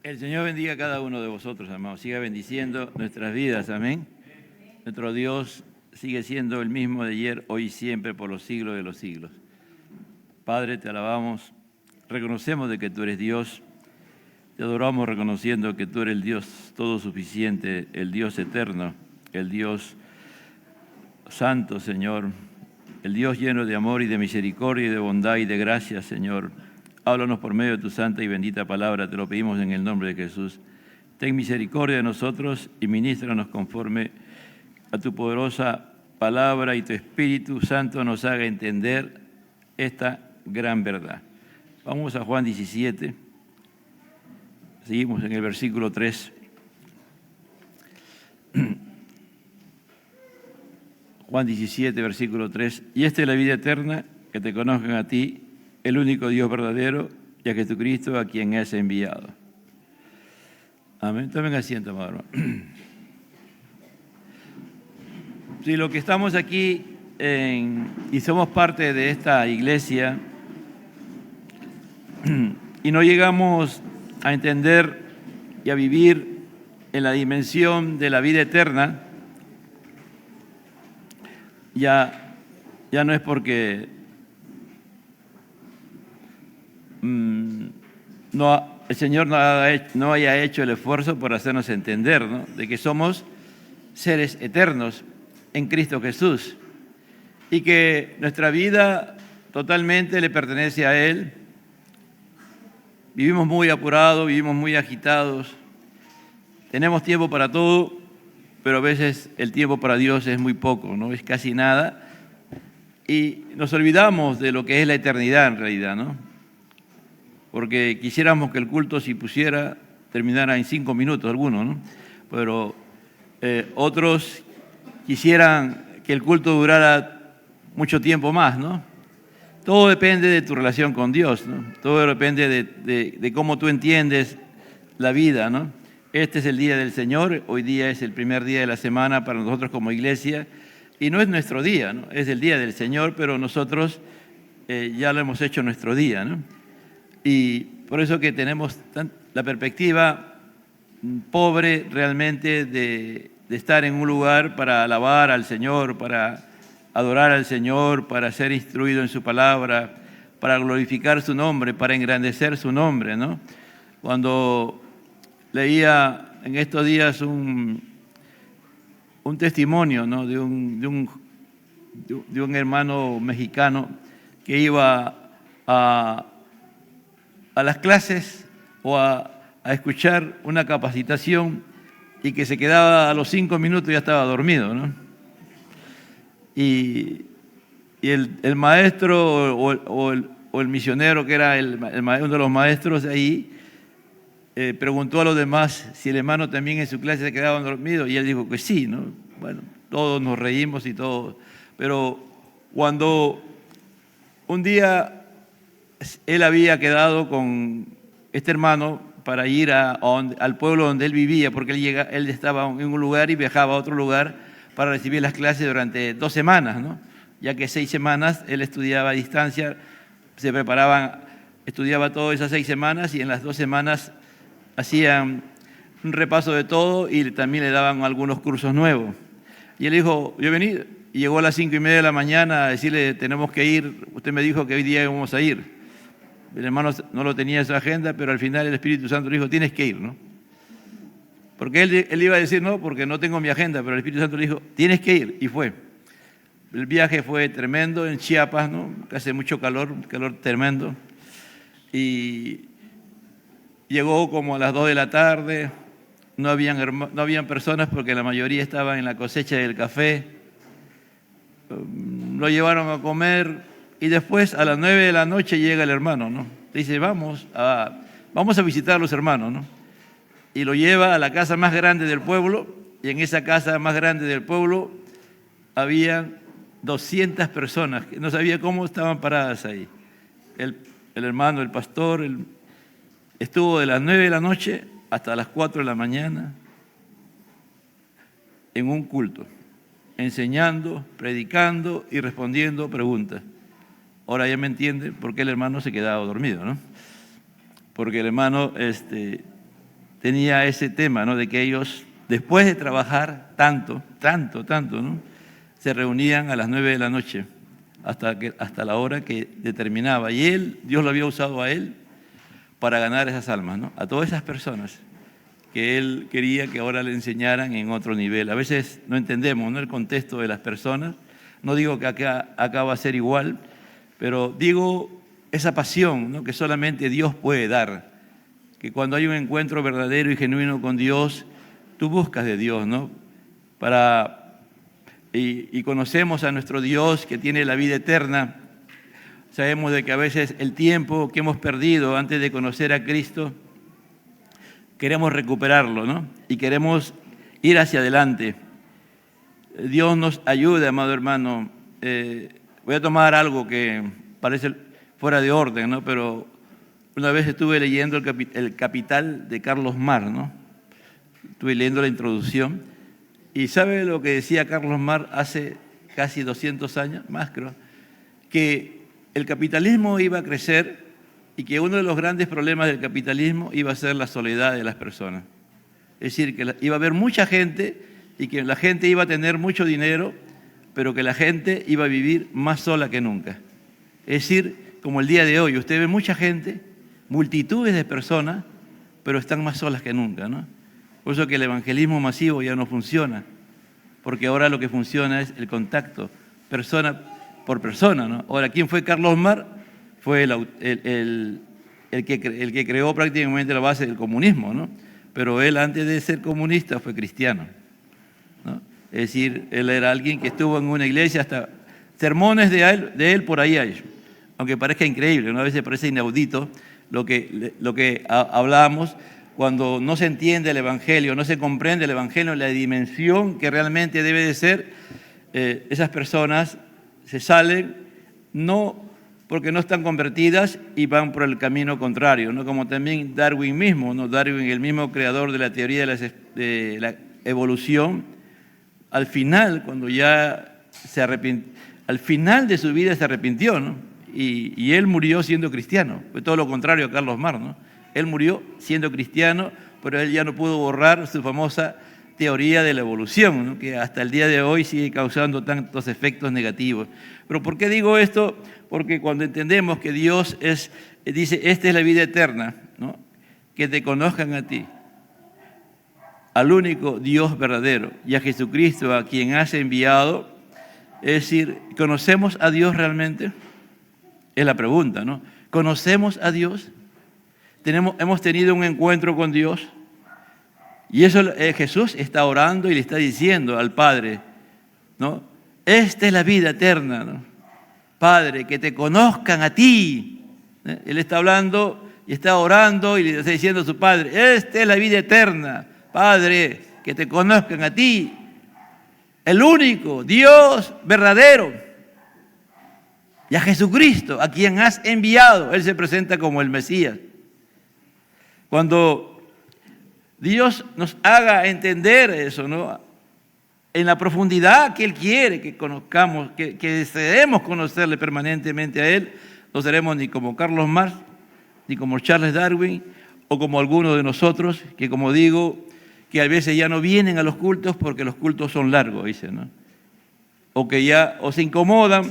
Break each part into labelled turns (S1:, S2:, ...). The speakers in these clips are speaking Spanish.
S1: El Señor bendiga a cada uno de vosotros, amados. Siga bendiciendo nuestras vidas, amén. Nuestro Dios sigue siendo el mismo de ayer, hoy y siempre, por los siglos de los siglos. Padre, te alabamos, reconocemos de que tú eres Dios, te adoramos reconociendo que tú eres el Dios todo suficiente, el Dios eterno, el Dios santo, Señor, el Dios lleno de amor y de misericordia y de bondad y de gracia, Señor. Háblanos por medio de tu santa y bendita palabra, te lo pedimos en el nombre de Jesús. Ten misericordia de nosotros y ministranos conforme a tu poderosa palabra y tu Espíritu Santo nos haga entender esta gran verdad. Vamos a Juan 17, seguimos en el versículo 3. Juan 17, versículo 3. Y esta es la vida eterna, que te conozcan a ti, el único Dios verdadero, y a Jesucristo a quien has enviado. Amén. Tomen asiento, amado hermano. Si lo que estamos aquí y somos parte de esta iglesia y no llegamos a entender y a vivir en la dimensión de la vida eterna, ya no es porque el Señor no haya hecho el esfuerzo por hacernos entender, ¿no?, de que somos seres eternos en Cristo Jesús y que nuestra vida totalmente le pertenece a Él. Vivimos muy apurados, vivimos muy agitados, tenemos tiempo para todo, pero a veces el tiempo para Dios es muy poco, ¿no? Es casi nada, y nos olvidamos de lo que es la eternidad en realidad, ¿no? Porque quisiéramos que el culto, si pusiera, terminara en 5 minutos algunos, ¿no? Pero otros quisieran que el culto durara mucho tiempo más, ¿no? Todo depende de tu relación con Dios, ¿no? Todo depende de cómo tú entiendes la vida, ¿no? Este es el día del Señor, hoy día es el primer día de la semana para nosotros como iglesia, y no es nuestro día, ¿no? Es el día del Señor, pero nosotros ya lo hemos hecho nuestro día, ¿no? Y por eso que tenemos la perspectiva pobre realmente de estar en un lugar para alabar al Señor, para adorar al Señor, para ser instruido en su palabra, para glorificar su nombre, para engrandecer su nombre, ¿no? Cuando leía en estos días un testimonio, ¿no?, de un hermano mexicano que iba a las clases o a escuchar una capacitación y que se quedaba a los 5 minutos y ya estaba dormido, ¿no? Y el maestro o el misionero, que era uno de los maestros de ahí, preguntó a los demás si el hermano también en su clase se quedaba dormido, y él dijo que sí, ¿no? Bueno, todos nos reímos y todo, pero cuando un día él había quedado con este hermano para ir al pueblo donde él vivía, porque él estaba en un lugar y viajaba a otro lugar para recibir las clases durante 2 semanas, ¿no? Ya que 6 semanas él estudiaba a distancia, se preparaban, estudiaba todas esas 6 semanas y en las 2 semanas hacían un repaso de todo y también le daban algunos cursos nuevos. Y él dijo, yo vení, y llegó a las 5:30 de la mañana a decirle, tenemos que ir, usted me dijo que hoy día íbamos a ir. El hermano no lo tenía en su agenda, pero al final el Espíritu Santo le dijo, tienes que ir, ¿no? Porque él iba a decir, no, porque no tengo mi agenda, pero el Espíritu Santo le dijo, tienes que ir, y fue. El viaje fue tremendo en Chiapas, ¿no? Que hace mucho calor, un calor tremendo. Y llegó como a las 2 de la tarde, no habían personas porque la mayoría estaban en la cosecha del café. Lo llevaron a comer y después a las 9 de la noche llega el hermano, ¿no? Dice, vamos a visitar a los hermanos, ¿no? Y lo lleva a la casa más grande del pueblo, y en esa casa más grande del pueblo había 200 personas, que no sabía cómo estaban paradas ahí. El hermano, el pastor, estuvo de las 9 de la noche hasta las 4 de la mañana en un culto, enseñando, predicando y respondiendo preguntas. Ahora ya me entiende por qué el hermano se quedaba dormido, ¿no? Porque el hermano tenía ese tema, ¿no? De que ellos, después de trabajar tanto, ¿no? Se reunían a las 9 de la noche hasta la hora que determinaba. Y Dios lo había usado a él para ganar esas almas, ¿no? A todas esas personas que él quería que ahora le enseñaran en otro nivel. A veces no entendemos, ¿no?, el contexto de las personas. No digo que acá va a ser igual, pero digo esa pasión, ¿no?, que solamente Dios puede dar. Que cuando hay un encuentro verdadero y genuino con Dios, tú buscas de Dios, ¿no? Y conocemos a nuestro Dios que tiene la vida eterna. Sabemos de que a veces el tiempo que hemos perdido antes de conocer a Cristo, queremos recuperarlo, ¿no? Y queremos ir hacia adelante. Dios nos ayude, amado hermano. Voy a tomar algo que parece fuera de orden, ¿no? Pero una vez estuve leyendo el Capital de Carlos Marx, ¿no? Estuve leyendo la introducción. ¿Y sabe lo que decía Carlos Marx hace casi 200 años, más creo? Que el capitalismo iba a crecer y que uno de los grandes problemas del capitalismo iba a ser la soledad de las personas. Es decir, que iba a haber mucha gente y que la gente iba a tener mucho dinero, pero que la gente iba a vivir más sola que nunca. Es decir, como el día de hoy, usted ve mucha gente, multitudes de personas, pero están más solas que nunca, ¿no? Por eso que el evangelismo masivo ya no funciona, porque ahora lo que funciona es el contacto, persona por persona, ¿no? Ahora, ¿quién fue Carlos Marx? Fue el que creó prácticamente la base del comunismo, ¿no? Pero él, antes de ser comunista, fue cristiano, ¿no? Es decir, él era alguien que estuvo en una iglesia, hasta sermones de él por ahí hay, aunque parezca increíble, ¿no? A veces parece inaudito lo que hablábamos cuando no se entiende el Evangelio, no se comprende el Evangelio, la dimensión que realmente debe de ser. Esas personas se salen no porque no están convertidas y van por el camino contrario, ¿no? Como también Darwin mismo, ¿no? Darwin, el mismo creador de la teoría de la evolución, al final, cuando ya al final de su vida se arrepintió, ¿no? Y él murió siendo cristiano. Fue todo lo contrario a Carlos Marx, ¿no? Él murió siendo cristiano, pero él ya no pudo borrar su famosa teoría de la evolución, ¿no?, que hasta el día de hoy sigue causando tantos efectos negativos. Pero ¿por qué digo esto? Porque cuando entendemos que Dios dice, esta es la vida eterna, ¿no?, que te conozcan a ti, al único Dios verdadero, y a Jesucristo, a quien has enviado. Es decir, ¿conocemos a Dios realmente? Es la pregunta, ¿no? ¿Conocemos a Dios? ¿Hemos tenido un encuentro con Dios? Y eso Jesús está orando y le está diciendo al Padre, ¿no? Esta es la vida eterna, ¿no? Padre, que te conozcan a ti. Él está hablando y está orando y le está diciendo a su Padre, esta es la vida eterna, Padre, que te conozcan a ti, el único Dios verdadero, y a Jesucristo, a quien has enviado. Él se presenta como el Mesías. Cuando Dios nos haga entender eso, ¿no?, en la profundidad que Él quiere que conozcamos, que deseemos conocerle permanentemente a Él, no seremos ni como Carlos Marx, ni como Charles Darwin, o como algunos de nosotros, que como digo, que a veces ya no vienen a los cultos porque los cultos son largos, dicen, ¿no? O que ya se incomodan,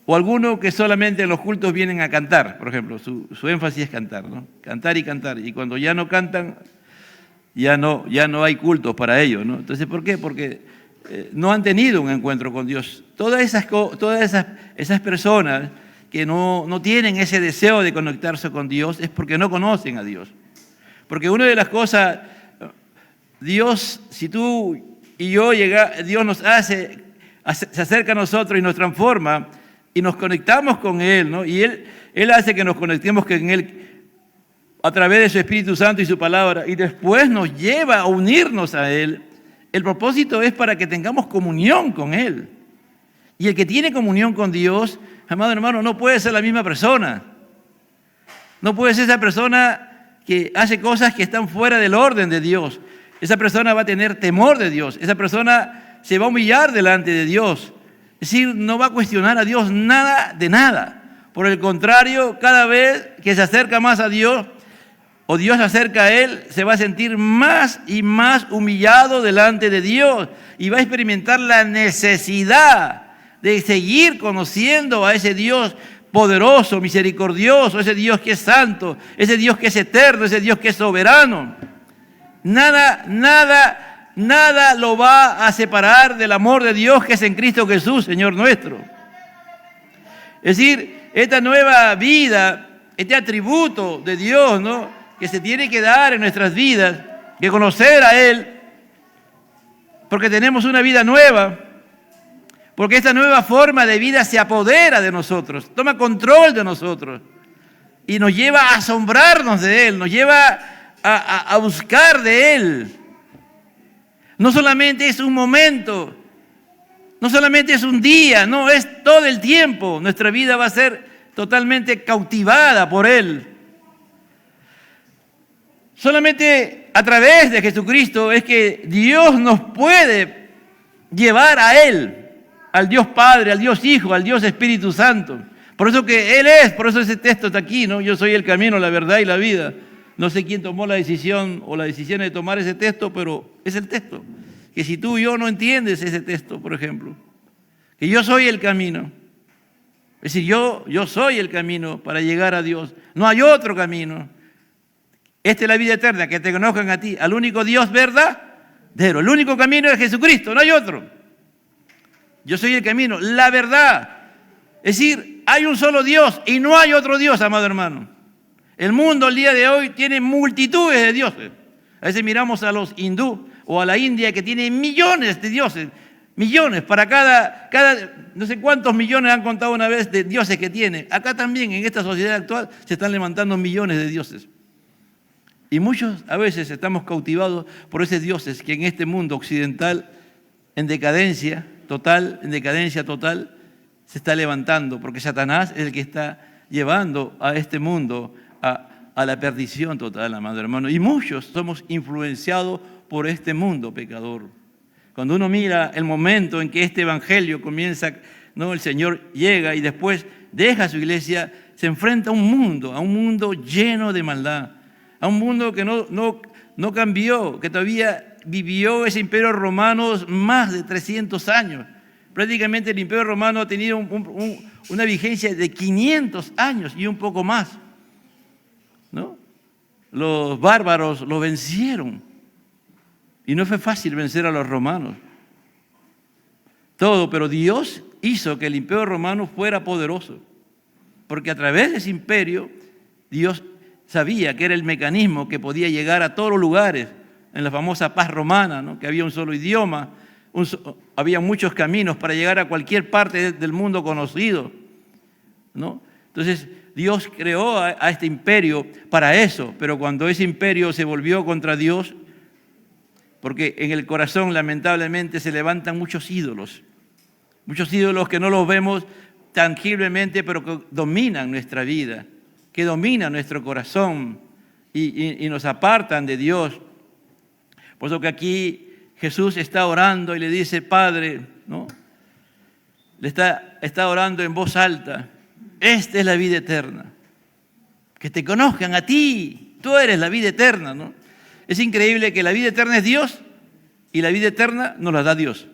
S1: o algunos que solamente en los cultos vienen a cantar, por ejemplo, su énfasis es cantar, ¿no? Cantar y cantar, y cuando ya no cantan, ya no hay cultos para ellos, ¿no? Entonces, ¿por qué? Porque no han tenido un encuentro con Dios. Todas esas personas que no tienen ese deseo de conectarse con Dios es porque no conocen a Dios. Porque una de las cosas, Dios, si tú y yo Dios nos se acerca a nosotros y nos transforma y nos conectamos con Él, ¿no? Y Él hace que nos conectemos con Él a través de su Espíritu Santo y su palabra, y después nos lleva a unirnos a Él. El propósito es para que tengamos comunión con Él. Y el que tiene comunión con Dios, amado hermano, no puede ser la misma persona. No puede ser esa persona que hace cosas que están fuera del orden de Dios. Esa persona va a tener temor de Dios. Esa persona se va a humillar delante de Dios. Es decir, no va a cuestionar a Dios nada de nada. Por el contrario, cada vez que se acerca más a Dios, o Dios se acerca a él, se va a sentir más y más humillado delante de Dios y va a experimentar la necesidad de seguir conociendo a ese Dios poderoso, misericordioso, ese Dios que es santo, ese Dios que es eterno, ese Dios que es soberano. Nada lo va a separar del amor de Dios que es en Cristo Jesús, Señor nuestro. Es decir, esta nueva vida, este atributo de Dios, ¿no?, que se tiene que dar en nuestras vidas, que conocer a Él, porque tenemos una vida nueva, porque esta nueva forma de vida se apodera de nosotros, toma control de nosotros y nos lleva a asombrarnos de Él, nos lleva a buscar de Él. No solamente es un momento, no solamente es un día, no, es todo el tiempo. Nuestra vida va a ser totalmente cautivada por Él. Solamente a través de Jesucristo es que Dios nos puede llevar a Él, al Dios Padre, al Dios Hijo, al Dios Espíritu Santo. Por eso que Él es, por eso ese texto está aquí, ¿no? Yo soy el camino, la verdad y la vida. No sé quién tomó la decisión o la decisión de tomar ese texto, pero es el texto. Que si tú y yo no entiendes ese texto, por ejemplo, que yo soy el camino. Es decir, yo soy el camino para llegar a Dios. No hay otro camino. Esta es la vida eterna, que te conozcan a ti, al único Dios verdadero. El único camino es Jesucristo, no hay otro. Yo soy el camino, la verdad. Es decir, hay un solo Dios y no hay otro Dios, amado hermano. El mundo el día de hoy tiene multitudes de dioses. A veces miramos a los hindú o a la India que tiene millones de dioses. Millones, para cada no sé cuántos millones han contado una vez de dioses que tiene. Acá también, en esta sociedad actual, se están levantando millones de dioses. Y muchos a veces estamos cautivados por esos dioses que en este mundo occidental, en decadencia total, se está levantando, porque Satanás es el que está llevando a este mundo a la perdición total, amado hermano. Y muchos somos influenciados por este mundo pecador. Cuando uno mira el momento en que este evangelio comienza, ¿no?, el Señor llega y después deja su iglesia, se enfrenta a un mundo lleno de maldad, a un mundo que no cambió, que todavía vivió ese imperio romano más de 300 años. Prácticamente el imperio romano ha tenido una vigencia de 500 años y un poco más, ¿no? Los bárbaros lo vencieron y no fue fácil vencer a los romanos. Pero Dios hizo que el imperio romano fuera poderoso, porque a través de ese imperio Dios sabía que era el mecanismo que podía llegar a todos los lugares, en la famosa paz romana, ¿no?, que había un solo idioma, había muchos caminos para llegar a cualquier parte del mundo conocido, ¿no? Entonces Dios creó a este imperio para eso, pero cuando ese imperio se volvió contra Dios, porque en el corazón lamentablemente se levantan muchos ídolos que no los vemos tangiblemente, pero que dominan nuestra vida, que dominan nuestro corazón y nos apartan de Dios. Por eso que aquí Jesús está orando y le dice, Padre, ¿no?, le está orando en voz alta, esta es la vida eterna, que te conozcan a ti, tú eres la vida eterna, ¿no? Es increíble que la vida eterna es Dios y la vida eterna nos la da Dios.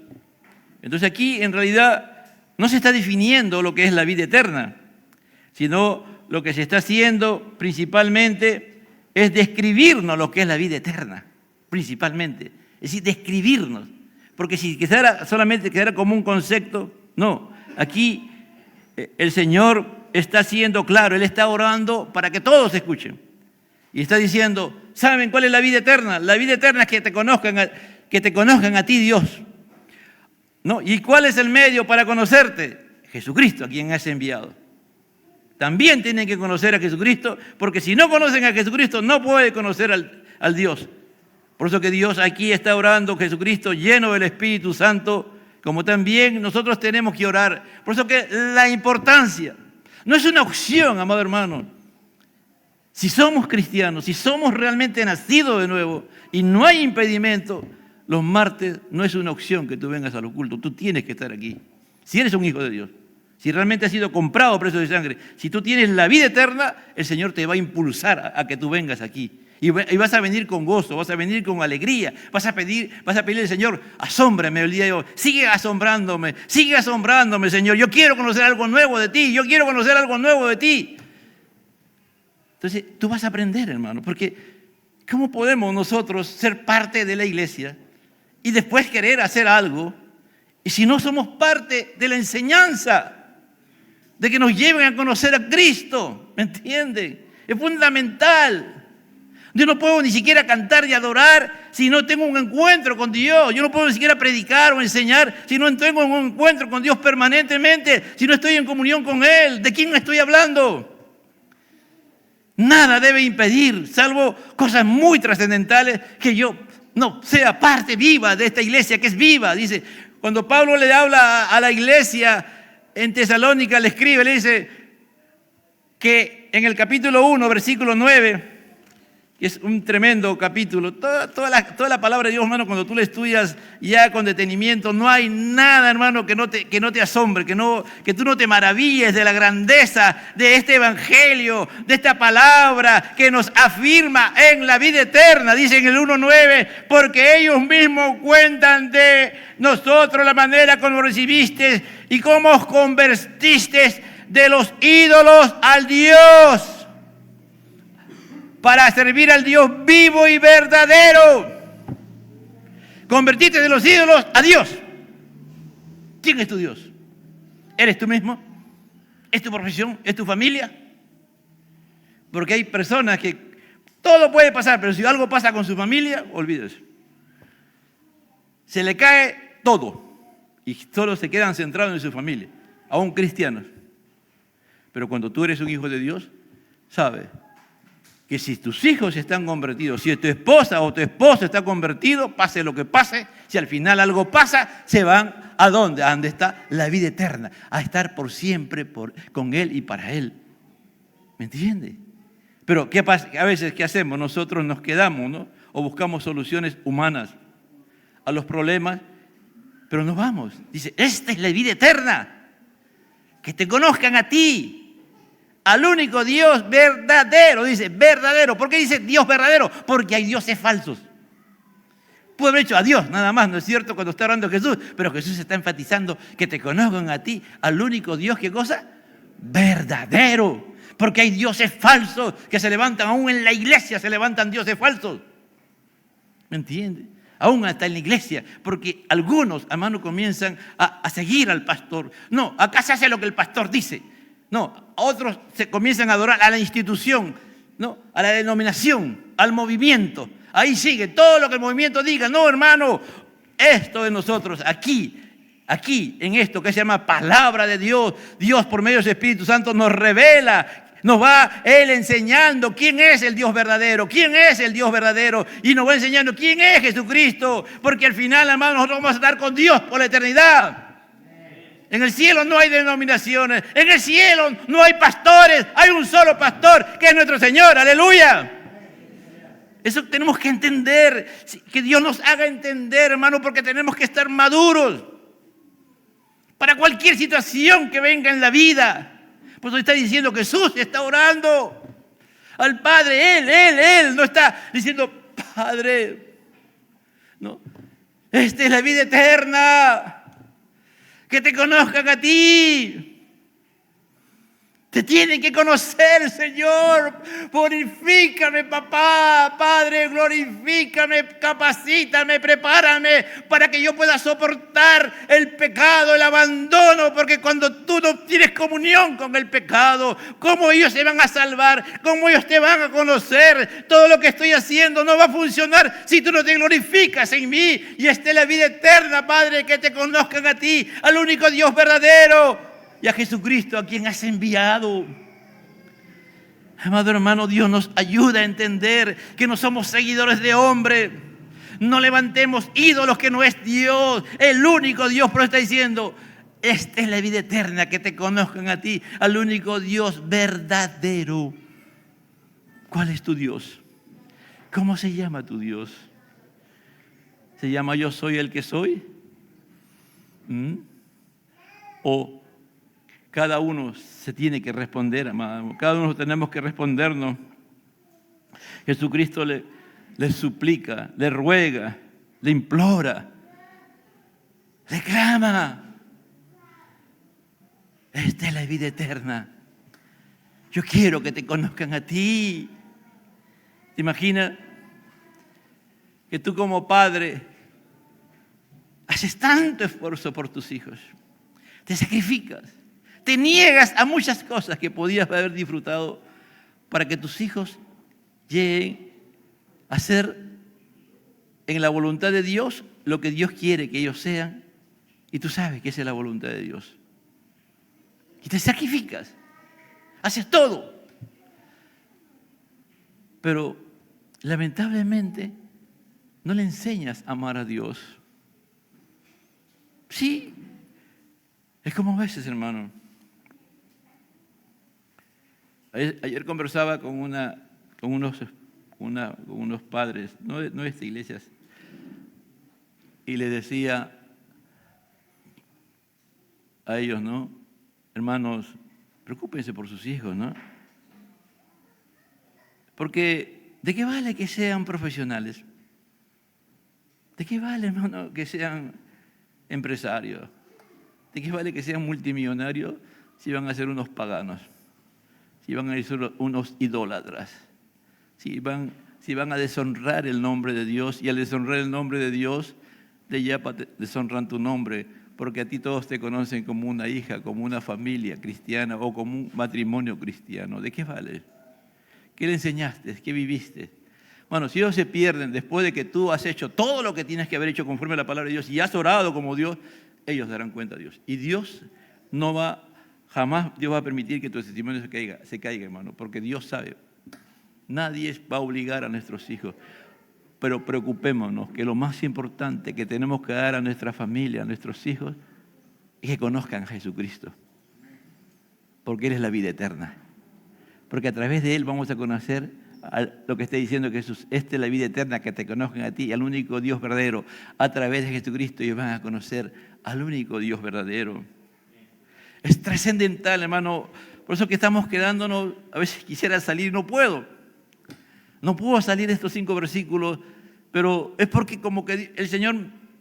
S1: Entonces aquí en realidad no se está definiendo lo que es la vida eterna, sino lo que se está haciendo principalmente es describirnos lo que es la vida eterna, principalmente. Es decir, describirnos. Porque si solamente quedara como un concepto, no. Aquí el Señor está siendo claro, Él está orando para que todos escuchen. Y está diciendo, ¿saben cuál es la vida eterna? La vida eterna es que te conozcan a ti, Dios, ¿no? ¿Y cuál es el medio para conocerte? Jesucristo, a quien has enviado. También tienen que conocer a Jesucristo, porque si no conocen a Jesucristo, no pueden conocer al Dios. Por eso que Dios aquí está orando, Jesucristo lleno del Espíritu Santo, como también nosotros tenemos que orar. Por eso que la importancia no es una opción, amado hermano. Si somos cristianos, si somos realmente nacidos de nuevo y no hay impedimento, los martes no es una opción que tú vengas al culto, tú tienes que estar aquí. Si eres un hijo de Dios, Si realmente has sido comprado a precio de sangre, si tú tienes la vida eterna, el Señor te va a impulsar a que tú vengas aquí. Y vas a venir con gozo, vas a venir con alegría, vas a pedirle al Señor, asómbrame el día de hoy, sigue asombrándome, Señor. Yo quiero conocer algo nuevo de ti, yo quiero conocer algo nuevo de ti. Entonces, tú vas a aprender, hermano, porque ¿cómo podemos nosotros ser parte de la iglesia y después querer hacer algo y si no somos parte de la enseñanza de que nos lleven a conocer a Cristo? ¿Me entienden? Es fundamental. Yo no puedo ni siquiera cantar y adorar si no tengo un encuentro con Dios. Yo no puedo ni siquiera predicar o enseñar si no tengo un encuentro con Dios permanentemente, si no estoy en comunión con Él. ¿De quién estoy hablando? Nada debe impedir, salvo cosas muy trascendentales, que yo no sea parte viva de esta iglesia que es viva. Dice, cuando Pablo le habla a la iglesia en Tesalónica, le escribe, le dice que en el capítulo 1, versículo 9, que es un tremendo capítulo, toda la palabra de Dios, hermano, cuando tú la estudias ya con detenimiento, no hay nada, hermano, que no te asombre, que tú no te maravilles de la grandeza de este evangelio, de esta palabra que nos afirma en la vida eterna. Dice en el 1:9, porque ellos mismos cuentan de nosotros la manera como recibiste y cómo os convertiste de los ídolos al Dios, para servir al Dios vivo y verdadero. Convertiste de los ídolos a Dios. ¿Quién es tu Dios? ¿Eres tú mismo? ¿Es tu profesión? ¿Es tu familia? Porque hay personas que todo puede pasar, pero si algo pasa con su familia, olvídese. Se le cae todo y solo se quedan centrados en su familia, aún cristianos. Pero cuando tú eres un hijo de Dios, sabes que si tus hijos están convertidos, si tu esposa o tu esposo está convertido, pase lo que pase, si al final algo pasa, se van ¿a dónde? A donde está la vida eterna, a estar por siempre con Él y para Él. ¿Me entiende? Pero ¿qué pasa? A veces, ¿qué hacemos? Nosotros nos quedamos, ¿no? O buscamos soluciones humanas a los problemas, pero nos vamos. Dice, esta es la vida eterna, que te conozcan a ti, al único Dios verdadero. Dice verdadero. ¿Por qué dice Dios verdadero? Porque hay dioses falsos. Puede haber dicho a Dios nada más, ¿no es cierto? Cuando está hablando Jesús, pero Jesús está enfatizando que te conozcan a ti, al único Dios, ¿qué cosa? Verdadero. Porque hay dioses falsos que se levantan, aún en la iglesia se levantan dioses falsos. ¿Me entiende? Aún hasta en la iglesia, porque algunos, hermanos, comienzan a seguir al pastor. No, acá se hace lo que el pastor dice. No, otros se comienzan a adorar a la institución, ¿no? A la denominación, al movimiento. Ahí sigue todo lo que el movimiento diga. No, hermano, esto de nosotros, aquí, en esto que se llama palabra de Dios, Dios por medio de su Espíritu Santo nos revela, nos va Él enseñando quién es el Dios verdadero, y nos va enseñando quién es Jesucristo, porque al final, hermano, nosotros vamos a estar con Dios por la eternidad. En el cielo no hay denominaciones, en el cielo no hay pastores, hay un solo pastor que es nuestro Señor, aleluya. Eso tenemos que entender, que Dios nos haga entender, hermano, porque tenemos que estar maduros para cualquier situación que venga en la vida. Por eso está diciendo Jesús, está orando al Padre, Él no está diciendo, Padre, no, esta es la vida eterna. Que te conozcan a ti. Te tienen que conocer, Señor. Purifícame, papá, Padre, glorifícame, capacítame, prepárame para que yo pueda soportar el pecado, el abandono, porque cuando tú no tienes comunión con el pecado, ¿cómo ellos se van a salvar? ¿Cómo ellos te van a conocer? Todo lo que estoy haciendo no va a funcionar si tú no te glorificas en mí. Y esta es la vida eterna, Padre, que te conozcan a ti, al único Dios verdadero, y a Jesucristo a quien has enviado. Amado hermano, Dios nos ayuda a entender que no somos seguidores de hombre. No levantemos ídolos que no es Dios, el único Dios. Pero está diciendo, esta es la vida eterna, que te conozcan a ti, al único Dios verdadero. ¿Cuál es tu Dios? ¿Cómo se llama tu Dios? ¿Se llama yo soy el que soy? ¿O Cada uno se tiene que responder, amado. Cada uno tenemos que respondernos. Jesucristo le suplica, le ruega, le implora, le clama. Esta es la vida eterna. Yo quiero que te conozcan a ti. ¿Te imaginas que tú como padre haces tanto esfuerzo por tus hijos? Te sacrificas, te niegas a muchas cosas que podías haber disfrutado para que tus hijos lleguen a ser en la voluntad de Dios lo que Dios quiere que ellos sean, y tú sabes que esa es la voluntad de Dios. Y te sacrificas, haces todo. Pero lamentablemente no le enseñas a amar a Dios. Sí, es como a veces, hermano. Ayer conversaba con unos padres, no de estas iglesias, y les decía a ellos, ¿no? Hermanos, preocúpense por sus hijos, ¿no? Porque ¿de qué vale que sean profesionales? ¿De qué vale, hermano, que sean empresarios? ¿De qué vale que sean multimillonarios si van a ser unos paganos? Si van a ser unos idólatras, si van a deshonrar el nombre de Dios, y al deshonrar el nombre de Dios, de ya deshonran tu nombre, porque a ti todos te conocen como una hija, como una familia cristiana o como un matrimonio cristiano. ¿De qué vale? ¿Qué le enseñaste? ¿Qué viviste? Bueno, si ellos se pierden después de que tú has hecho todo lo que tienes que haber hecho conforme a la palabra de Dios y has orado como Dios, ellos darán cuenta de Dios. Y Dios jamás Dios va a permitir que tu testimonio se caiga, hermano, porque Dios sabe. Nadie va a obligar a nuestros hijos, pero preocupémonos que lo más importante que tenemos que dar a nuestra familia, a nuestros hijos, es que conozcan a Jesucristo, porque Él es la vida eterna. Porque a través de Él vamos a conocer lo que está diciendo Jesús. Esta es la vida eterna, que te conozcan a ti, al único Dios verdadero. A través de Jesucristo ellos van a conocer al único Dios verdadero. Es trascendental, hermano. Por eso que estamos quedándonos, a veces quisiera salir, no puedo. No puedo salir de estos 5 versículos, pero es porque como que el Señor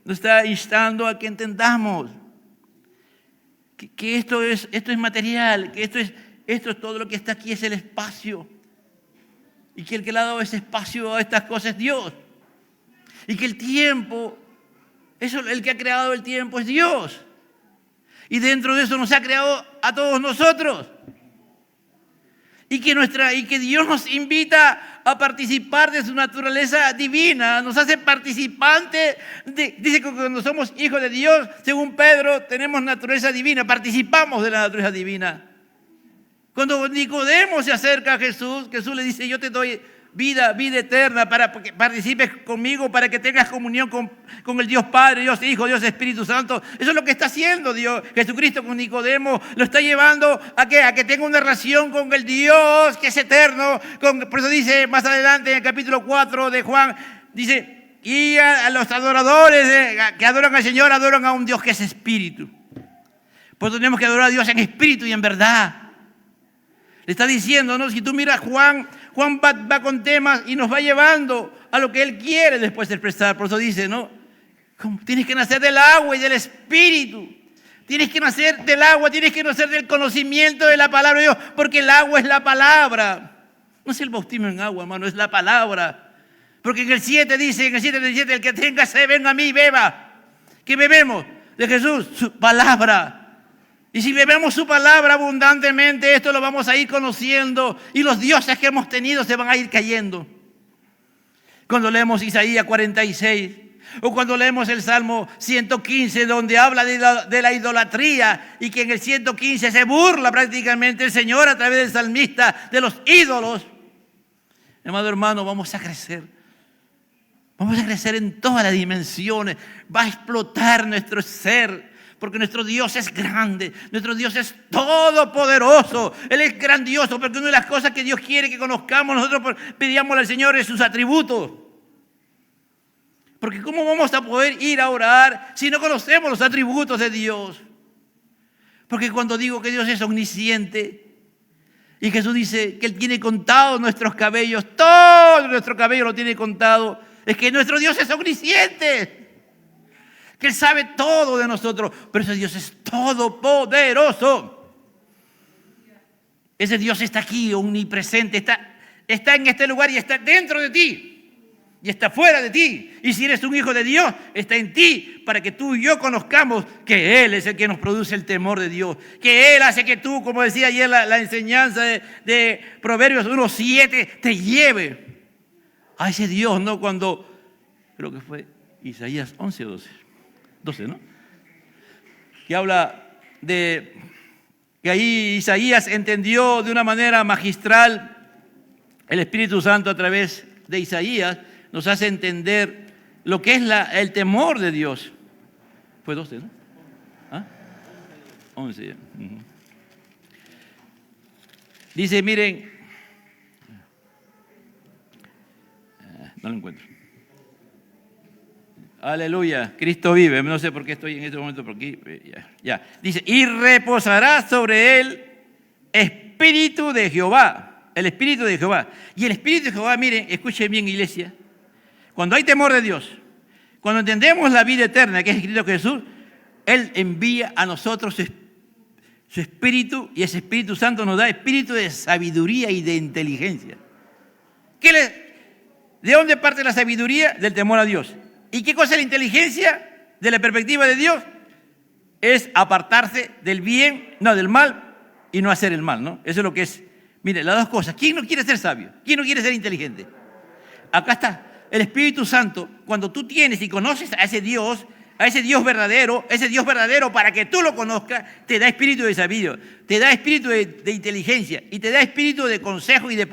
S1: nos está instando a que entendamos que esto es material, que esto es todo lo que está aquí, es el espacio. Y que el que le ha dado ese espacio a estas cosas es Dios. Y que el tiempo, el que ha creado el tiempo es Dios. Y dentro de eso nos ha creado a todos nosotros. Y que Dios nos invita a participar de su naturaleza divina, nos hace participantes. Dice que cuando somos hijos de Dios, según Pedro, tenemos naturaleza divina, participamos de la naturaleza divina. Cuando Nicodemo se acerca a Jesús, Jesús le dice: yo te doy vida eterna para que participes conmigo, para que tengas comunión con el Dios Padre, Dios Hijo, Dios Espíritu Santo. Eso es lo que está haciendo Dios, Jesucristo con Nicodemo. Lo está llevando a que tenga una relación con el Dios que es eterno. Por eso dice más adelante en el capítulo 4 de Juan, dice: y a los adoradores que adoran al Señor, adoran a un Dios que es espíritu. Por eso tenemos que adorar a Dios en espíritu y en verdad. Le está diciendo, ¿no? Si tú miras Juan va con temas y nos va llevando a lo que Él quiere después de expresar. Por eso dice, ¿no? Tienes que nacer del agua y del Espíritu. Tienes que nacer del agua, tienes que nacer del conocimiento de la palabra de Dios, porque el agua es la palabra. No es el bautismo en agua, hermano, es la palabra. Porque en el 7 dice, en el 7:17, el que tenga sed, venga a mí y beba. ¿Qué bebemos? De Jesús, su palabra. Y si bebemos su palabra abundantemente, esto lo vamos a ir conociendo y los dioses que hemos tenido se van a ir cayendo. Cuando leemos Isaías 46 o cuando leemos el Salmo 115, donde habla de la idolatría, y que en el 115 se burla prácticamente el Señor a través del salmista de los ídolos. Amado hermano, vamos a crecer. Vamos a crecer en todas las dimensiones. Va a explotar nuestro ser. Porque nuestro Dios es grande, nuestro Dios es todopoderoso. Él es grandioso, porque una de las cosas que Dios quiere que conozcamos, nosotros pedíamos al Señor, es sus atributos. Porque ¿cómo vamos a poder ir a orar si no conocemos los atributos de Dios? Porque cuando digo que Dios es omnisciente y Jesús dice que Él tiene contados nuestros cabellos, todo nuestro cabello lo tiene contado, es que nuestro Dios es omnisciente, que Él sabe todo de nosotros, pero ese Dios es todopoderoso. Ese Dios está aquí, omnipresente, está en este lugar y está dentro de ti. Y está fuera de ti. Y si eres un hijo de Dios, está en ti, para que tú y yo conozcamos que Él es el que nos produce el temor de Dios. Que Él hace que tú, como decía ayer la enseñanza de Proverbios 1:7, te lleve a ese Dios, ¿no? Cuando, creo que fue Isaías 11 o 12, ¿no? Que habla de que ahí Isaías entendió de una manera magistral, el Espíritu Santo a través de Isaías nos hace entender lo que es el temor de Dios. Fue 12, ¿no? ¿Ah? 11. Uh-huh. Dice, miren, no lo encuentro. Aleluya, Cristo vive. No sé por qué estoy en este momento por aquí. Ya. Dice, y reposará sobre él Espíritu de Jehová. El Espíritu de Jehová. Y el Espíritu de Jehová, miren, escuchen bien, iglesia. Cuando hay temor de Dios, cuando entendemos la vida eterna que es escrito Jesús, Él envía a nosotros su Espíritu, y ese Espíritu Santo nos da espíritu de sabiduría y de inteligencia. ¿De dónde parte la sabiduría? Del temor a Dios. ¿Y qué cosa es la inteligencia? De la perspectiva de Dios, es apartarse del mal y no hacer el mal, ¿no? Eso es lo que es. Mire, las dos cosas. ¿Quién no quiere ser sabio? ¿Quién no quiere ser inteligente? Acá está. El Espíritu Santo, cuando tú tienes y conoces a ese Dios verdadero, para que tú lo conozcas, te da espíritu de sabiduría, te da espíritu de inteligencia y te da espíritu de consejo y de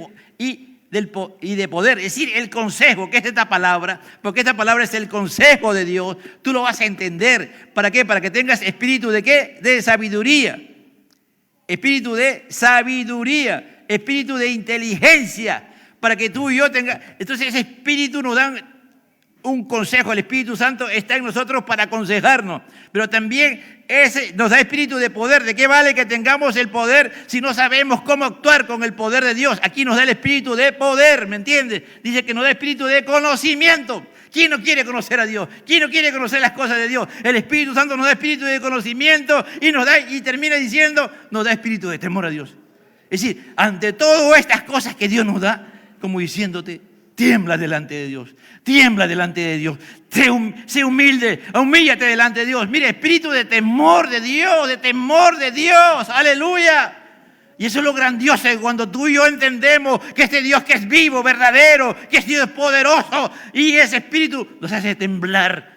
S1: poder. Es decir, el consejo, que es esta palabra, porque esta palabra es el consejo de Dios, tú lo vas a entender. ¿Para qué? Para que tengas espíritu de ¿qué? De sabiduría. Espíritu de sabiduría, espíritu de inteligencia, para que tú y yo tengamos. Entonces ese espíritu nos da un consejo. El Espíritu Santo está en nosotros para aconsejarnos, pero también ese nos da espíritu de poder. ¿De qué vale que tengamos el poder si no sabemos cómo actuar con el poder de Dios? Aquí nos da el espíritu de poder, ¿me entiendes? Dice que nos da espíritu de conocimiento. ¿Quién no quiere conocer a Dios? ¿Quién no quiere conocer las cosas de Dios? El Espíritu Santo nos da espíritu de conocimiento y termina diciendo, nos da espíritu de temor a Dios. Es decir, ante todas estas cosas que Dios nos da, como diciéndote, tiembla delante de Dios, tiembla delante de Dios, sé humilde, humíllate delante de Dios. Mire, espíritu de temor de Dios, aleluya. Y eso es lo grandioso, cuando tú y yo entendemos que este Dios que es vivo, verdadero, que es Dios poderoso, y ese espíritu nos hace temblar.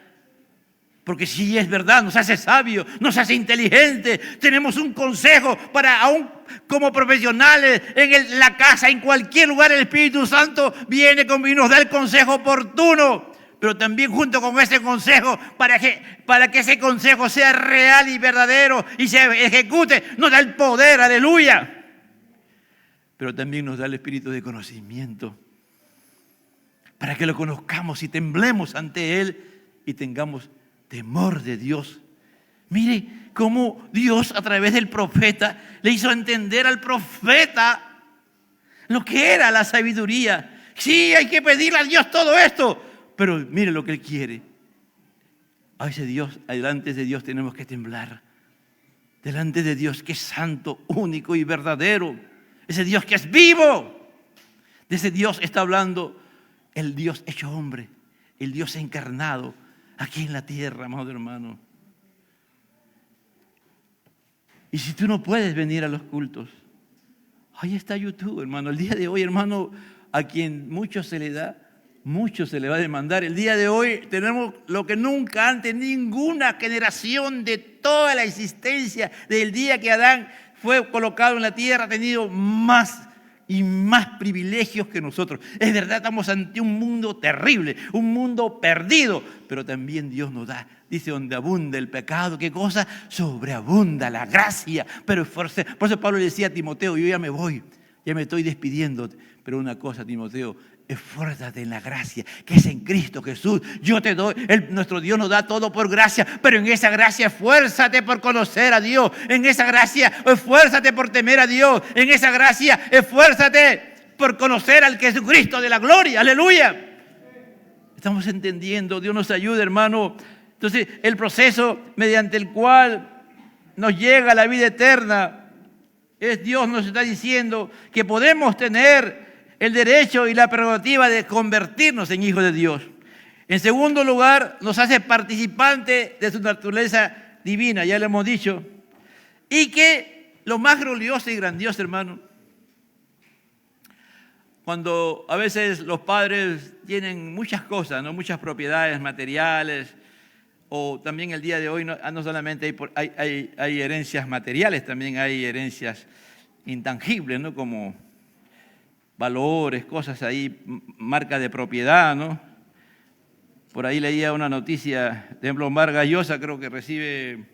S1: Porque si es verdad, nos hace sabios, nos hace inteligentes. Tenemos un consejo para, aún como profesionales, en la casa, en cualquier lugar, el Espíritu Santo viene y nos da el consejo oportuno. Pero también junto con ese consejo, para que ese consejo sea real y verdadero y se ejecute, nos da el poder, aleluya. Pero también nos da el espíritu de conocimiento, para que lo conozcamos y temblemos ante Él y tengamos temor de Dios. Mire cómo Dios a través del profeta le hizo entender al profeta lo que era la sabiduría. Sí, hay que pedirle a Dios todo esto, pero mire lo que Él quiere. A ese Dios, delante de Dios tenemos que temblar. Delante de Dios que es santo, único y verdadero. Ese Dios que es vivo. De ese Dios está hablando el Dios hecho hombre, el Dios encarnado aquí en la tierra, amado hermano. Y si tú no puedes venir a los cultos, ahí está YouTube, hermano. El día de hoy, hermano, a quien mucho se le da, mucho se le va a demandar. El día de hoy tenemos lo que nunca antes ninguna generación de toda la existencia, del día que Adán fue colocado en la tierra, ha tenido más y más privilegios que nosotros. Es verdad, estamos ante un mundo terrible, un mundo perdido, pero también Dios nos da, dice, donde abunda el pecado, ¿qué cosa? Sobreabunda la gracia. Pero por eso Pablo le decía a Timoteo, yo ya me voy, ya me estoy despidiendo, pero una cosa, Timoteo, esfuérzate en la gracia que es en Cristo Jesús. Yo te doy, nuestro Dios nos da todo por gracia, pero en esa gracia esfuérzate por conocer a Dios. En esa gracia esfuérzate por temer a Dios. En esa gracia esfuérzate por conocer al Jesucristo de la gloria. Aleluya. Estamos entendiendo, Dios nos ayude, hermano. Entonces, el proceso mediante el cual nos llega la vida eterna es Dios nos está diciendo que podemos tener el derecho y la prerrogativa de convertirnos en hijos de Dios. En segundo lugar, nos hace participantes de su naturaleza divina, ya lo hemos dicho. Y que lo más glorioso y grandioso, hermano, cuando a veces los padres tienen muchas cosas, ¿no? Muchas propiedades materiales, o también el día de hoy no solamente hay herencias materiales, también hay herencias intangibles, ¿no? Como valores, cosas ahí, marca de propiedad, ¿no? Por ahí leía una noticia, por ejemplo, Vargas Llosa creo que recibe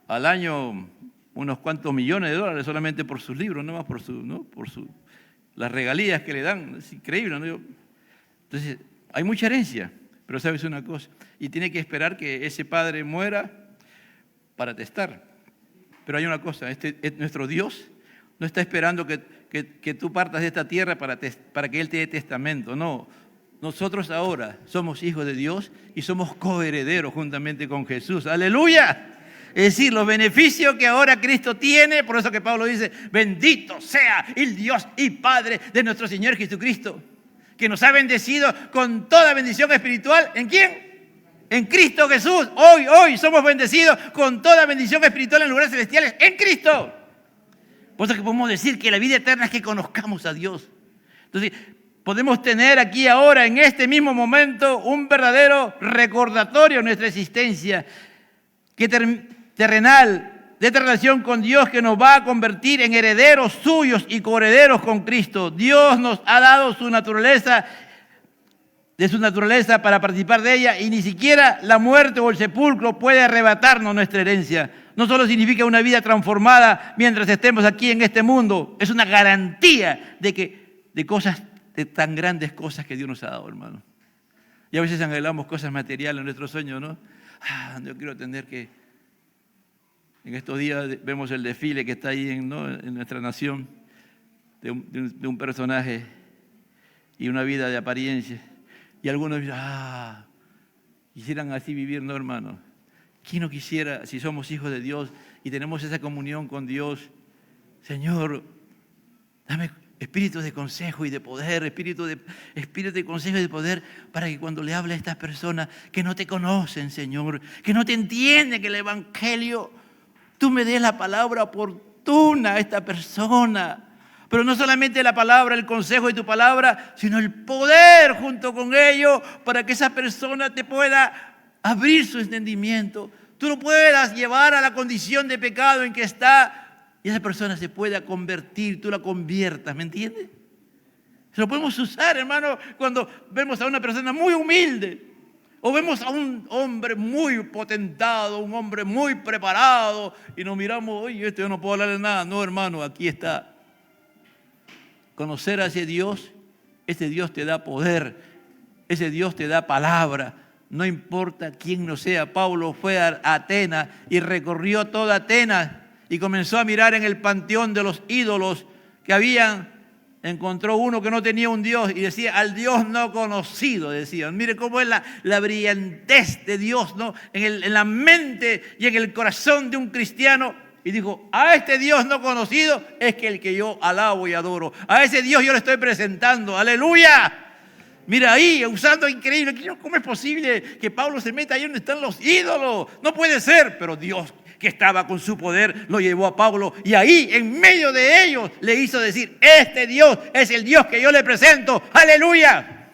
S1: al año unos cuantos millones de dólares solamente por sus libros, no más por las regalías que le dan, es increíble, ¿no? Entonces, hay mucha herencia, pero sabes una cosa, y tiene que esperar que ese padre muera para testar. Pero hay una cosa, nuestro Dios no está esperando que tú partas de esta tierra para que Él te dé testamento. No, nosotros ahora somos hijos de Dios y somos coherederos juntamente con Jesús. ¡Aleluya! Es decir, los beneficios que ahora Cristo tiene, por eso que Pablo dice, bendito sea el Dios y Padre de nuestro Señor Jesucristo, que nos ha bendecido con toda bendición espiritual. ¿En quién? En Cristo Jesús. Hoy somos bendecidos con toda bendición espiritual en lugares celestiales en Cristo. Por eso que podemos decir que la vida eterna es que conozcamos a Dios. Entonces, podemos tener aquí ahora, en este mismo momento, un verdadero recordatorio de nuestra existencia terrenal, de esta relación con Dios que nos va a convertir en herederos suyos y coherederos con Cristo. Dios nos ha dado su naturaleza para participar de ella, y ni siquiera la muerte o el sepulcro puede arrebatarnos nuestra herencia. No solo significa una vida transformada mientras estemos aquí en este mundo, es una garantía de tan grandes cosas que Dios nos ha dado, hermano. Y a veces anhelamos cosas materiales en nuestros sueños, ¿no? Yo quiero tener que... En estos días vemos el desfile que está ahí en nuestra nación, de un personaje y una vida de apariencia. Y algunos dicen, quisieran así vivir, ¿no, hermano? ¿Quién no quisiera, si somos hijos de Dios y tenemos esa comunión con Dios? Señor, dame espíritu de consejo y de poder, espíritu de consejo y de poder, para que cuando le hable a estas personas que no te conocen, Señor, que no te entienden que el Evangelio, tú me des la palabra oportuna a esta persona. Pero no solamente la palabra, el consejo de tu palabra, sino el poder junto con ello para que esa persona te pueda abrir su entendimiento. Tú lo puedas llevar a la condición de pecado en que está y esa persona se pueda convertir, tú la conviertas, ¿me entiendes? Se lo podemos usar, hermano, cuando vemos a una persona muy humilde o vemos a un hombre muy potentado, un hombre muy preparado y nos miramos, oye, yo no puedo hablarle nada. No, hermano, aquí está. Conocer a ese Dios te da poder, ese Dios te da palabra, no importa quién no sea. Pablo fue a Atenas y recorrió toda Atenas y comenzó a mirar en el panteón de los ídolos que habían. Encontró uno que no tenía un Dios y decía, al Dios no conocido, decían. Mire cómo es la brillantez de Dios, ¿no? En la mente y en el corazón de un cristiano. Y dijo, a este Dios no conocido es que el que yo alabo y adoro. A ese Dios yo le estoy presentando. ¡Aleluya! Mira ahí, usando increíble. ¿Cómo es posible que Pablo se meta ahí donde están los ídolos? No puede ser, pero Dios, que estaba con su poder, lo llevó a Pablo y ahí, en medio de ellos, le hizo decir, este Dios es el Dios que yo le presento. ¡Aleluya!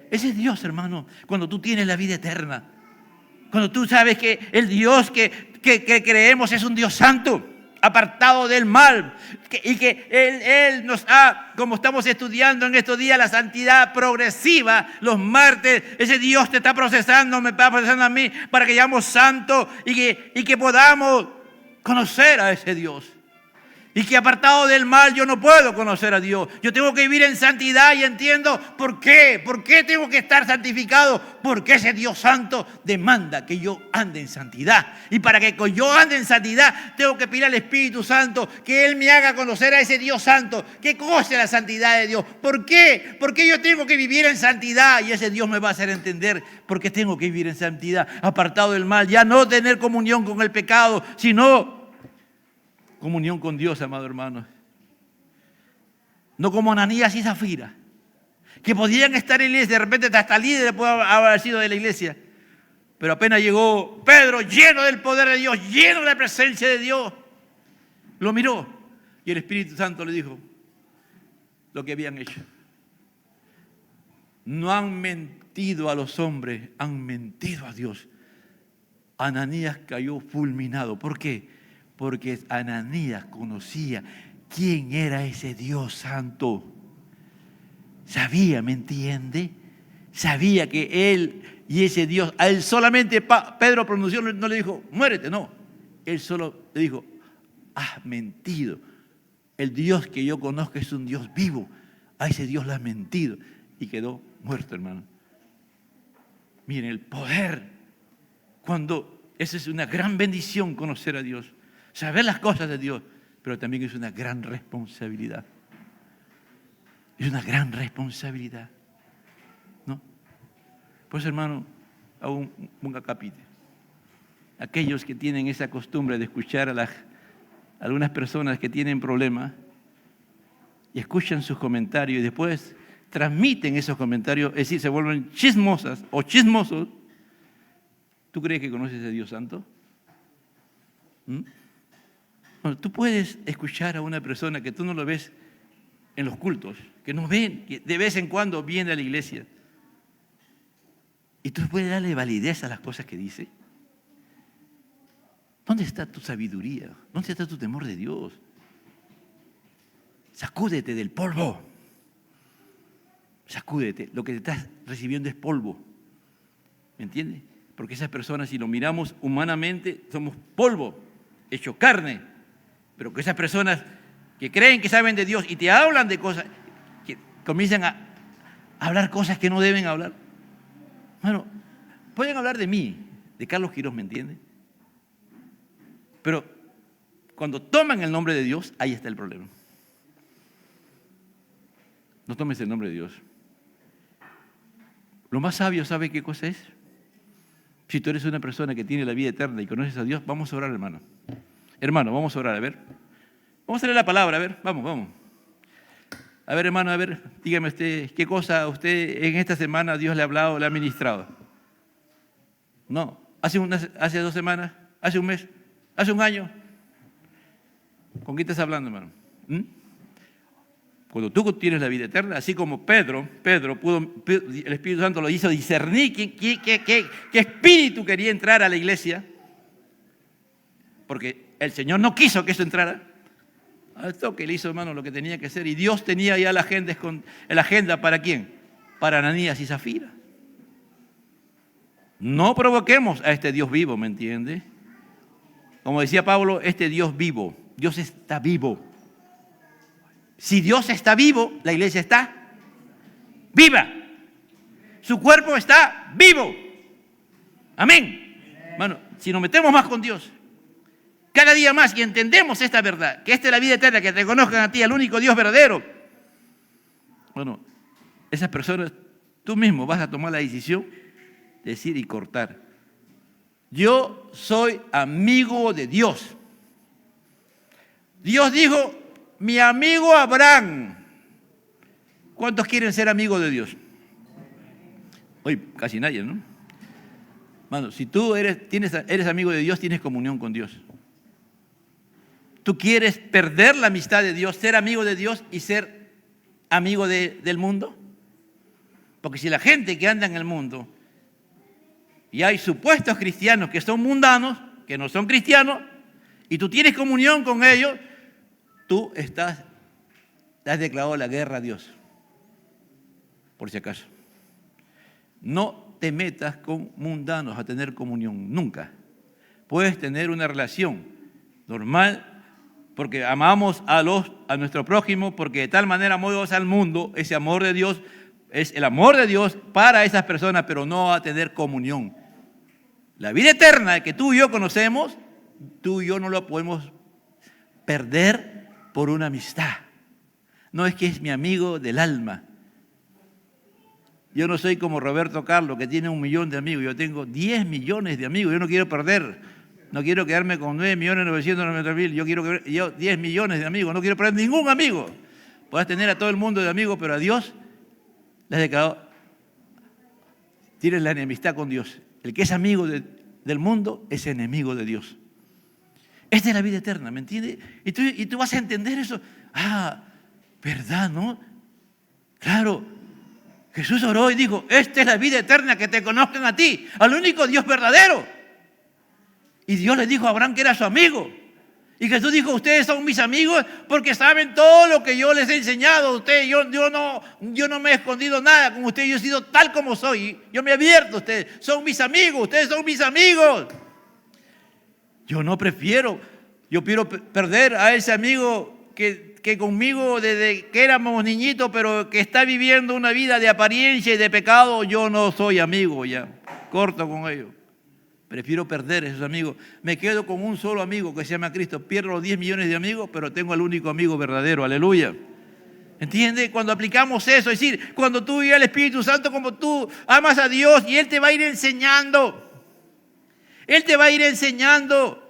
S1: Ese es Dios, hermano, cuando tú tienes la vida eterna. Cuando tú sabes que el Dios que creemos es un Dios santo, apartado del mal, y que Él nos ha, como estamos estudiando en estos días, la santidad progresiva, los martes, ese Dios te está procesando, me está procesando a mí, para que seamos santos y que podamos conocer a ese Dios. Y que apartado del mal yo no puedo conocer a Dios. Yo tengo que vivir en santidad y entiendo por qué. ¿Por qué tengo que estar santificado? Porque ese Dios santo demanda que yo ande en santidad. Y para que yo ande en santidad, tengo que pedir al Espíritu Santo que Él me haga conocer a ese Dios santo. ¿Qué cosa es la santidad de Dios? ¿Por qué? Porque yo tengo que vivir en santidad. Y ese Dios me va a hacer entender por qué tengo que vivir en santidad. Apartado del mal. Ya no tener comunión con el pecado, sino comunión con Dios, amado hermano. No como Ananías y Zafira, que podían estar en la iglesia, de repente hasta líderes pueden haber sido de la iglesia. Pero apenas llegó Pedro, lleno del poder de Dios, lleno de la presencia de Dios, lo miró y el Espíritu Santo le dijo lo que habían hecho. No han mentido a los hombres, han mentido a Dios. Ananías cayó fulminado. ¿Por qué? Porque Ananías conocía quién era ese Dios santo. Sabía, ¿me entiende? Sabía que Él y ese Dios, a Él solamente Pedro pronunció, no le dijo, muérete, no. Él solo le dijo, has mentido. El Dios que yo conozco es un Dios vivo. A ese Dios le has mentido. Y quedó muerto, hermano. Miren, el poder. Esa es una gran bendición conocer a Dios. Saber las cosas de Dios, pero también es una gran responsabilidad. Es una gran responsabilidad, ¿no? Pues, hermano, hago un acápite. Aquellos que tienen esa costumbre de escuchar a algunas personas que tienen problemas y escuchan sus comentarios y después transmiten esos comentarios, es decir, se vuelven chismosas o chismosos, ¿tú crees que conoces a Dios Santo? Bueno, tú puedes escuchar a una persona que tú no lo ves en los cultos, que no ven, que de vez en cuando viene a la iglesia. Y tú puedes darle validez a las cosas que dice. ¿Dónde está tu sabiduría? ¿Dónde está tu temor de Dios? Sacúdete del polvo. Sacúdete. Lo que te estás recibiendo es polvo. ¿Me entiendes? Porque esas personas, si lo miramos humanamente, somos polvo, hecho carne. Pero que esas personas que creen que saben de Dios y te hablan de cosas, que comienzan a hablar cosas que no deben hablar. Bueno, pueden hablar de mí, de Carlos Quirós, ¿me entiende? Pero cuando toman el nombre de Dios, ahí está el problema. No tomes el nombre de Dios. Lo más sabio, ¿sabe qué cosa es? Si tú eres una persona que tiene la vida eterna y conoces a Dios, vamos a orar, hermano. Hermano, vamos a orar, a ver. Vamos a leer la palabra, a ver, vamos. A ver, hermano, a ver, dígame usted, ¿qué cosa usted en esta semana Dios le ha hablado, le ha ministrado? No, hace 2 semanas, hace un mes, hace un año. ¿Con quién estás hablando, hermano? Cuando tú tienes la vida eterna, así como Pedro pudo, el Espíritu Santo lo hizo discernir qué espíritu quería entrar a la iglesia, porque el Señor no quiso que eso entrara. Al toque le hizo, hermano, lo que tenía que hacer. Y Dios tenía ya la agenda ¿para quién? Para Ananías y Zafira. No provoquemos a este Dios vivo, ¿me entiende? Como decía Pablo, este Dios vivo. Dios está vivo. Si Dios está vivo, la iglesia está viva. Su cuerpo está vivo. Amén. Bueno, si nos metemos más con Dios, cada día más, y entendemos esta verdad, que esta es la vida eterna, que te conozcan a ti, al único Dios verdadero. Bueno, esas personas, tú mismo vas a tomar la decisión de decir y cortar. Yo soy amigo de Dios. Dios dijo, mi amigo Abraham. ¿Cuántos quieren ser amigos de Dios? Hoy casi nadie, ¿no? Mano, si tú eres amigo de Dios, tienes comunión con Dios. ¿Tú quieres perder la amistad de Dios, ser amigo de Dios y ser amigo del mundo? Porque si la gente que anda en el mundo, y hay supuestos cristianos que son mundanos, que no son cristianos, y tú tienes comunión con ellos, tú has declarado la guerra a Dios. Por si acaso. No te metas con mundanos a tener comunión, nunca. Puedes tener una relación normal porque amamos a nuestro prójimo, porque de tal manera amó Dios al mundo. Ese amor de Dios es el amor de Dios para esas personas, pero no a tener comunión. La vida eterna que tú y yo conocemos, tú y yo no lo podemos perder por una amistad. No es que es mi amigo del alma. Yo no soy como Roberto Carlos, que tiene 1 millón de amigos. Yo tengo 10 millones de amigos. Yo no quiero perder. No quiero quedarme con 9.990.000. Yo quiero 10 millones de amigos. No quiero perder ningún amigo. Puedes tener a todo el mundo de amigos, pero a Dios le has declarado. Tienes la enemistad con Dios. El que es amigo del mundo es enemigo de Dios. Esta es la vida eterna, ¿me entiendes? Y tú vas a entender eso. Ah, ¿verdad, no? Claro, Jesús oró y dijo, esta es la vida eterna, que te conozcan a ti, al único Dios verdadero. Y Dios le dijo a Abraham que era su amigo. Y Jesús dijo, ustedes son mis amigos porque saben todo lo que yo les he enseñado a ustedes. Yo no me he escondido nada con ustedes, yo he sido tal como soy. Yo me he abierto a ustedes, son mis amigos, ustedes son mis amigos. Yo quiero perder a ese amigo que conmigo desde que éramos niñitos, pero que está viviendo una vida de apariencia y de pecado. Yo no soy amigo ya, corto con ellos. Prefiero perder a esos amigos. Me quedo con un solo amigo que se llama Cristo. Pierdo los 10 millones de amigos, pero tengo al único amigo verdadero. Aleluya. ¿Entiendes? Cuando aplicamos eso, es decir, cuando tú y el Espíritu Santo, como tú amas a Dios y Él te va a ir enseñando. Él te va a ir enseñando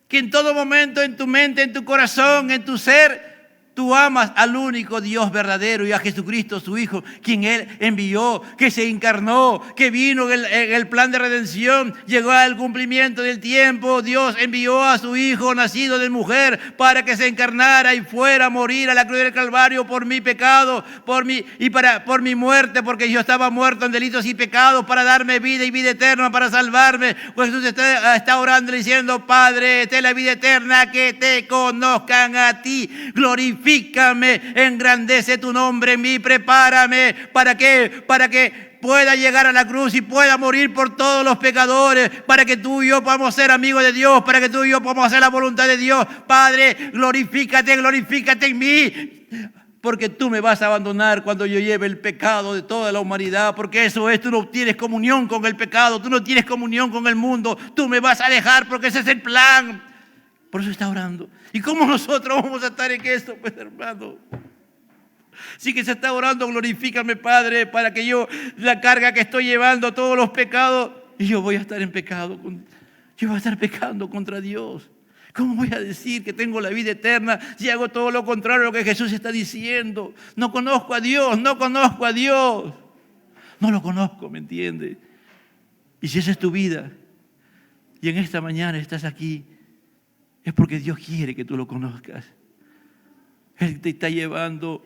S1: que en todo momento, en tu mente, en tu corazón, en tu ser, tú amas al único Dios verdadero y a Jesucristo, su Hijo, quien Él envió, que se encarnó, que vino en el plan de redención, llegó al cumplimiento del tiempo. Dios envió a su Hijo, nacido de mujer, para que se encarnara y fuera a morir a la cruz del Calvario por mi pecado, por mi muerte, porque yo estaba muerto en delitos y pecados, para darme vida y vida eterna, para salvarme. Pues Jesús está orando y diciendo, Padre, esta es la vida eterna, que te conozcan a ti. Glorifícame, engrandece tu nombre en mí, prepárame para que pueda llegar a la cruz y pueda morir por todos los pecadores, para que tú y yo podamos ser amigos de Dios, para que tú y yo podamos hacer la voluntad de Dios. Padre, glorifícate en mí, porque tú me vas a abandonar cuando yo lleve el pecado de toda la humanidad, porque eso es, tú no tienes comunión con el pecado, tú no tienes comunión con el mundo, tú me vas a dejar porque ese es el plan. Por eso está orando. ¿Y cómo nosotros vamos a estar en esto, pues, hermano? Sí que se está orando, glorifícame, Padre, para que yo, la carga que estoy llevando, todos los pecados, y yo voy a estar en pecado, yo voy a estar pecando contra Dios. ¿Cómo voy a decir que tengo la vida eterna si hago todo lo contrario a lo que Jesús está diciendo? No conozco a Dios, no lo conozco, ¿me entiendes? Y si esa es tu vida, y en esta mañana estás aquí, es porque Dios quiere que tú lo conozcas. Él te está llevando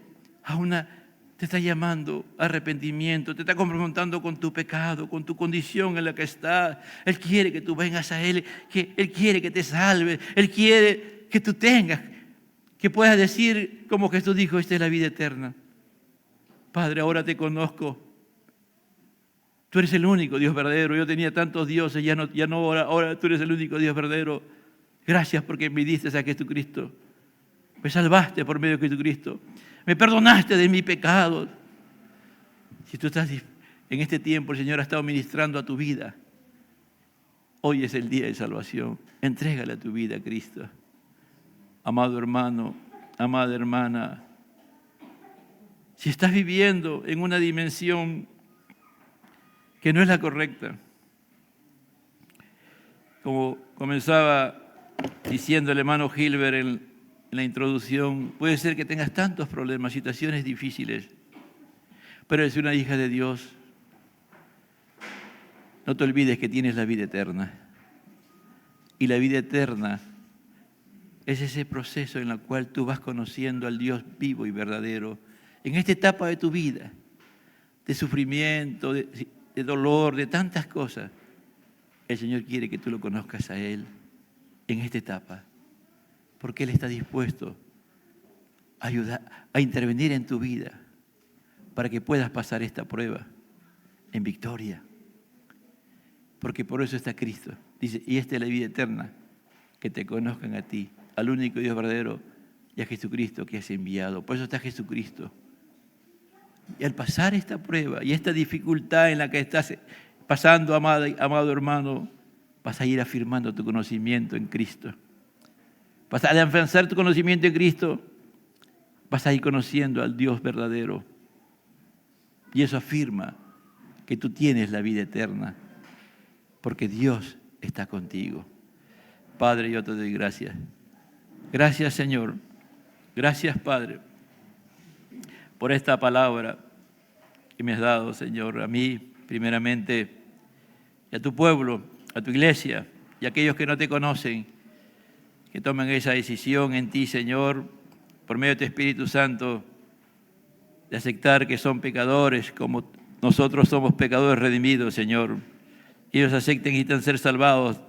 S1: te está llamando a arrepentimiento, te está confrontando con tu pecado, con tu condición en la que estás. Él quiere que tú vengas a Él, Él quiere que te salves, Él quiere que tú tengas, que puedas decir como Jesús dijo, esta es la vida eterna. Padre, ahora te conozco. Tú eres el único Dios verdadero. Yo tenía tantos dioses, ahora tú eres el único Dios verdadero. Gracias porque me diste a Jesucristo. Me salvaste por medio de Jesucristo. Me perdonaste de mis pecados. Si tú estás en este tiempo, el Señor ha estado ministrando a tu vida. Hoy es el día de salvación. Entrégale a tu vida a Cristo. Amado hermano, amada hermana, si estás viviendo en una dimensión que no es la correcta, como comenzaba diciendo el hermano Gilbert en la introducción, puede ser que tengas tantos problemas, situaciones difíciles, pero eres una hija de Dios. No te olvides que tienes la vida eterna. Y la vida eterna es ese proceso en el cual tú vas conociendo al Dios vivo y verdadero. En esta etapa de tu vida, de sufrimiento, de dolor, de tantas cosas, el Señor quiere que tú lo conozcas a Él en esta etapa, porque Él está dispuesto a intervenir en tu vida para que puedas pasar esta prueba en victoria. Porque por eso está Cristo. Dice, y esta es la vida eterna, que te conozcan a ti, al único Dios verdadero y a Jesucristo que has enviado. Por eso está Jesucristo. Y al pasar esta prueba y esta dificultad en la que estás pasando, amado hermano, vas a ir afirmando tu conocimiento en Cristo. Vas a afianzar tu conocimiento en Cristo, vas a ir conociendo al Dios verdadero. Y eso afirma que tú tienes la vida eterna, porque Dios está contigo. Padre, yo te doy gracias. Gracias, Señor. Gracias, Padre, por esta palabra que me has dado, Señor, a mí, primeramente, y a tu pueblo, a tu iglesia, y a aquellos que no te conocen, que tomen esa decisión en ti, Señor, por medio de tu Espíritu Santo, de aceptar que son pecadores, como nosotros somos pecadores redimidos, Señor. Ellos acepten y necesitan ser salvados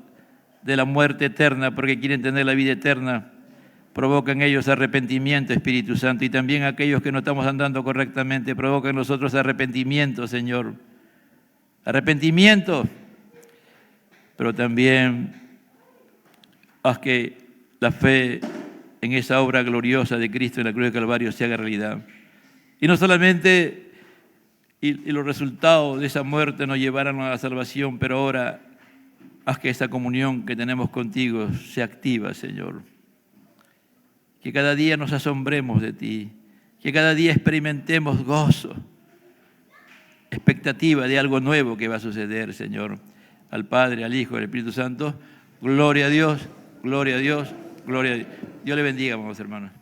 S1: de la muerte eterna porque quieren tener la vida eterna. Provoca en ellos arrepentimiento, Espíritu Santo, y también aquellos que no estamos andando correctamente, provoca en nosotros arrepentimiento, Señor. Arrepentimiento, pero también haz que la fe en esa obra gloriosa de Cristo en la cruz del Calvario se haga realidad. Y no solamente y los resultados de esa muerte nos llevarán a la salvación, pero ahora haz que esa comunión que tenemos contigo se activa, Señor. Que cada día nos asombremos de ti, que cada día experimentemos gozo, expectativa de algo nuevo que va a suceder, Señor. Al Padre, al Hijo, al Espíritu Santo, gloria a Dios, gloria a Dios, gloria a Dios. Dios le bendiga, amados hermanos.